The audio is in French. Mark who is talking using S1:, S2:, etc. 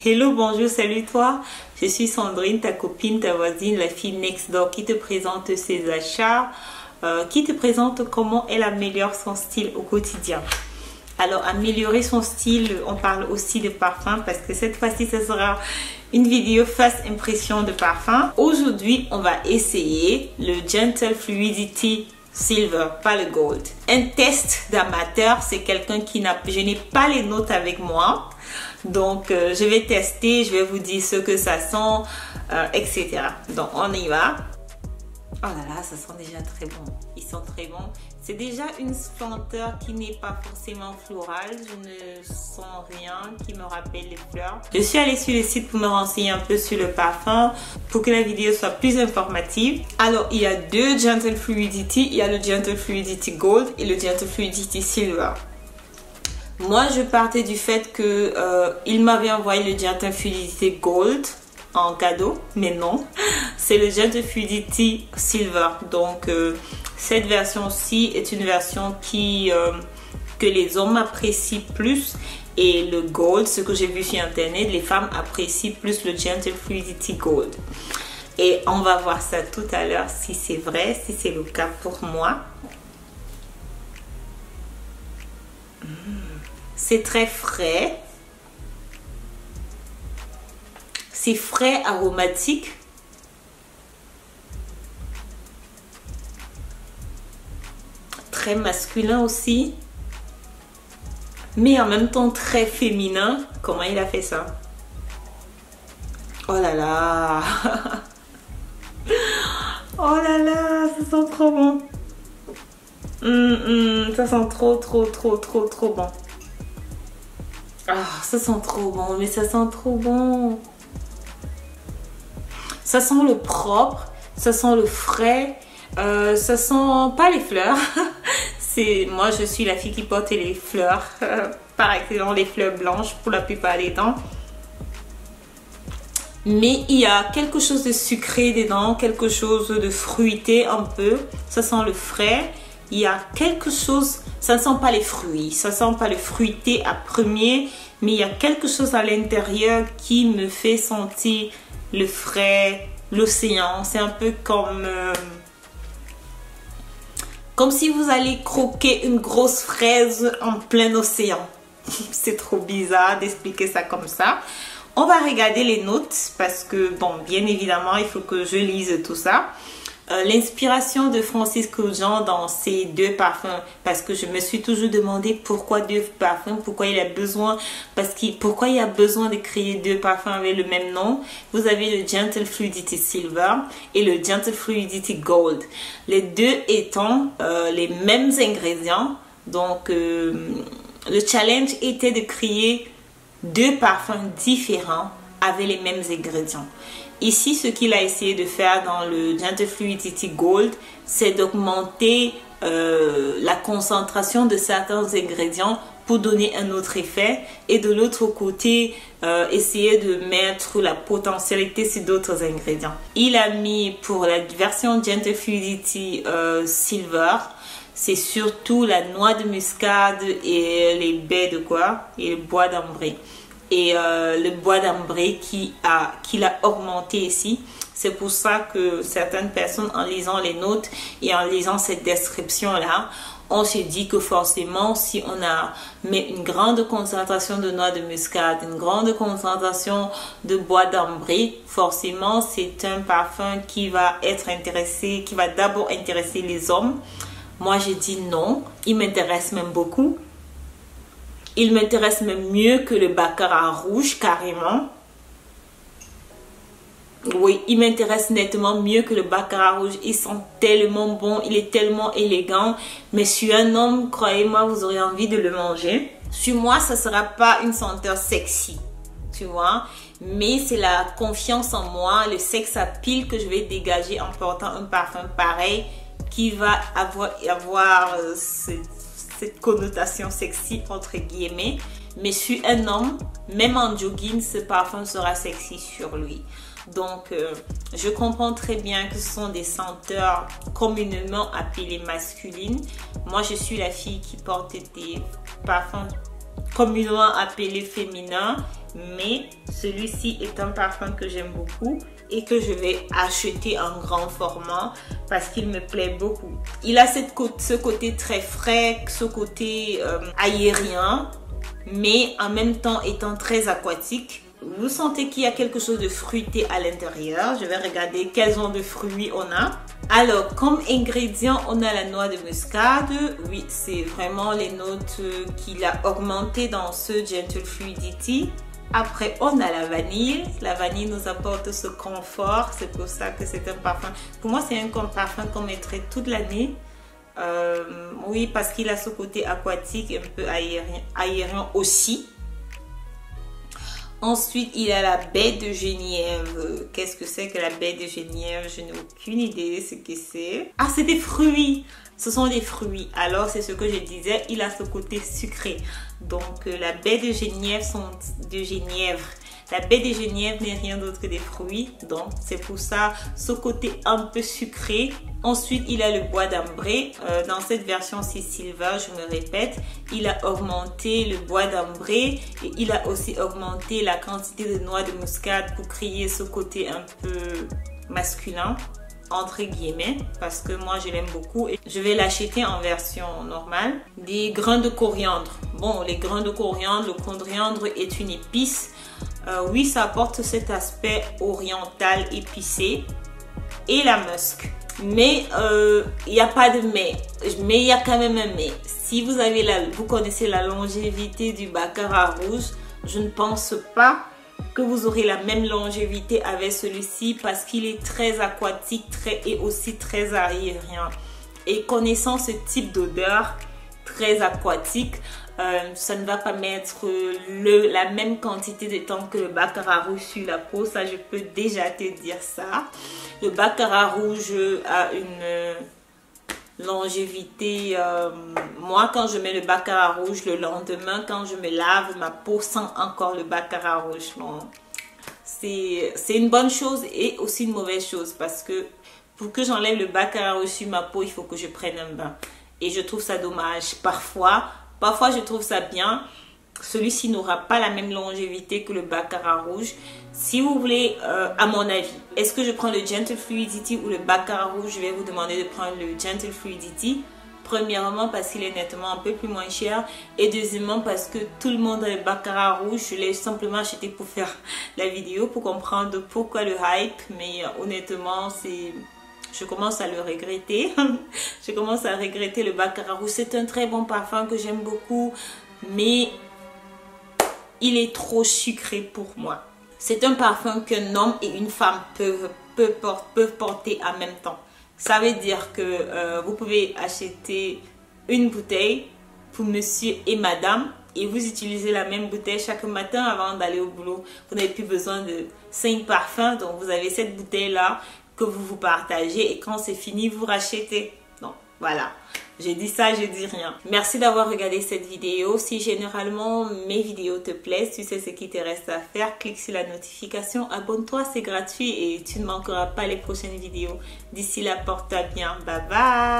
S1: Hello, bonjour, salut toi. Je suis Sandrine, ta copine, ta voisine, la fille next door qui te présente ses achats, qui te présente comment elle améliore son style au quotidien. Alors, améliorer son style, on parle aussi de parfum parce que cette fois-ci, ce sera une vidéo first impression de parfum. Aujourd'hui, on va essayer le Gentle Fluidity Silver, pas le Gold. Un test d'amateur, c'est quelqu'un qui n'a... Je n'ai pas les notes avec moi. Donc, je vais tester, je vais vous dire ce que ça sent, etc. Donc, on y va. Oh là là, ça sent déjà très bon. Ils sont très bons. C'est déjà une senteur qui n'est pas forcément florale. Je ne sens rien qui me rappelle les fleurs. Je suis allée sur le site pour me renseigner un peu sur le parfum pour que la vidéo soit plus informative. Alors, il y a deux Gentle Fluidity. Il y a le Gentle Fluidity Gold et le Gentle Fluidity Silver. Moi, je partais du fait que il m'avait envoyé le Gentle Fluidity Gold en cadeau, mais non, c'est le Gentle Fluidity Silver. Donc, cette version-ci est une version que les hommes apprécient plus. Et le Gold, ce que j'ai vu sur Internet, les femmes apprécient plus le Gentle Fluidity Gold. Et on va voir ça tout à l'heure si c'est vrai, si c'est le cas pour moi. C'est très frais. C'est frais, aromatique. Très masculin aussi. Mais en même temps très féminin. Comment il a fait ça? Oh là là. Oh là là, ça sent trop bon. Ça sent trop bon. Ah, ça sent trop bon, mais ça sent trop bon. Ça sent le propre, ça sent le frais, ça sent pas les fleurs. Moi, je suis la fille qui porte les fleurs, par excellence les fleurs blanches pour la plupart des temps. Mais il y a quelque chose de sucré dedans, quelque chose de fruité un peu. Ça sent le frais. Il y a quelque chose, ça ne sent pas les fruits, ça ne sent pas le fruité à premier, mais il y a quelque chose à l'intérieur qui me fait sentir le frais, l'océan. C'est un peu comme si vous allez croquer une grosse fraise en plein océan. C'est trop bizarre d'expliquer ça comme ça. On va regarder les notes parce que, bon, bien évidemment, il faut que je lise tout ça. L'inspiration de Francisco Jean dans ces deux parfums, parce que je me suis toujours demandé pourquoi deux parfums, pourquoi il a besoin de créer deux parfums avec le même nom. Vous avez le Gentle Fluidity Silver et le Gentle Fluidity Gold, les deux étant les mêmes ingrédients. Donc le challenge était de créer deux parfums différents avec les mêmes ingrédients. Ici, ce qu'il a essayé de faire dans le Gentle Fluidity Gold, c'est d'augmenter la concentration de certains ingrédients pour donner un autre effet. Et de l'autre côté, essayer de mettre la potentialité sur d'autres ingrédients. Il a mis pour la version Gentle Fluidity Silver, c'est surtout la noix de muscade et les baies de quoi? Et le bois d'ambré. Et le bois d'ambré qu'il a augmenté ici. C'est pour ça que certaines personnes, en lisant les notes et en lisant cette description-là, on se dit que forcément, si on met une grande concentration de noix de muscade, une grande concentration de bois d'ambré, forcément, c'est un parfum qui va qui va d'abord intéresser les hommes. Moi, je dis non. Il m'intéresse même beaucoup. Il m'intéresse même mieux que le baccarat rouge, carrément. Oui, il m'intéresse nettement mieux que le baccarat rouge. Il sent tellement bon, il est tellement élégant. Mais sur un homme, croyez-moi, vous aurez envie de le manger. Sur moi, ça ne sera pas une senteur sexy, tu vois. Mais c'est la confiance en moi, le sex appeal que je vais dégager en portant un parfum pareil qui va avoir cette connotation sexy entre guillemets. Mais sur un homme, même en jogging, ce parfum sera sexy sur lui. Donc je comprends très bien que ce sont des senteurs communément appelées masculines. Moi, je suis la fille qui porte des parfums communément appelés féminins mais celui-ci est un parfum que j'aime beaucoup et que je vais acheter en grand format parce qu'il me plaît beaucoup. Il a ce côté très frais, ce côté aérien, mais en même temps étant très aquatique. Vous sentez qu'il y a quelque chose de fruité à l'intérieur. Je vais regarder quels genre de fruits on a. Alors, comme ingrédient, on a la noix de muscade. Oui, c'est vraiment les notes qu'il a augmentées dans ce Gentle Fluidity. Après, on a la vanille. La vanille nous apporte ce confort. C'est pour ça que c'est un parfum. Pour moi, c'est un parfum qu'on mettrait toute l'année. Oui, parce qu'il a ce côté aquatique, un peu aérien aussi. Ensuite, il y a la baie de Genièvre. Qu'est-ce que c'est que la baie de Genièvre? Je n'ai aucune idée de ce que c'est. Ah, c'est des fruits. Ce sont des fruits. Alors, c'est ce que je disais. Il a ce côté sucré. Donc, la baie de Genièvre La baie de Genièvre n'est rien d'autre que des fruits. Donc, c'est pour ça ce côté un peu sucré. Ensuite, il a le bois d'ambré. Dans cette version-ci Silver, je me répète, il a augmenté le bois d'ambré et il a aussi augmenté la quantité de noix de muscade pour créer ce côté un peu masculin, entre guillemets, parce que moi je l'aime beaucoup et je vais l'acheter en version normale. Des grains de coriandre. Bon, les grains de coriandre, le coriandre est une épice. Oui, ça apporte cet aspect oriental épicé. Et la musc. Mais il n'y a pas de mais il y a quand même un mais. Si vous connaissez la longévité du baccarat rouge, je ne pense pas que vous aurez la même longévité avec celui-ci parce qu'il est très aquatique et aussi très aérien. Et connaissant ce type d'odeur très aquatique, ça ne va pas mettre la même quantité de temps que le baccarat rouge sur la peau. Ça, je peux déjà te dire ça. Le baccarat rouge a une longévité. Moi, quand je mets le baccarat rouge, le lendemain, quand je me lave, ma peau sent encore le baccarat rouge. C'est une bonne chose et aussi une mauvaise chose parce que pour que j'enlève le baccarat rouge sur ma peau, il faut que je prenne un bain. Et je trouve ça dommage. Parfois, je trouve ça bien. Celui-ci n'aura pas la même longévité que le baccarat rouge. Si vous voulez, à mon avis, est-ce que je prends le Gentle Fluidity ou le baccarat rouge? Je vais vous demander de prendre le Gentle Fluidity. Premièrement, parce qu'il est nettement un peu plus moins cher. Et deuxièmement, parce que tout le monde a le baccarat rouge. Je l'ai simplement acheté pour faire la vidéo, pour comprendre pourquoi le hype. Mais honnêtement, je commence à le regretter. Je commence à regretter le baccarat rouge. C'est un très bon parfum que j'aime beaucoup. Mais il est trop sucré pour moi. C'est un parfum qu'un homme et une femme peuvent porter en même temps. Ça veut dire que vous pouvez acheter une bouteille pour monsieur et madame et vous utilisez la même bouteille chaque matin avant d'aller au boulot. Vous n'avez plus besoin de 5 parfums, donc vous avez cette bouteille-là que vous partagez et quand c'est fini, vous rachetez. Donc voilà. J'ai dit ça, je dis rien. Merci d'avoir regardé cette vidéo. Si généralement mes vidéos te plaisent, tu sais ce qu'il te reste à faire. Clique sur la notification, abonne-toi, c'est gratuit et tu ne manqueras pas les prochaines vidéos. D'ici là, porte-toi bien. Bye bye.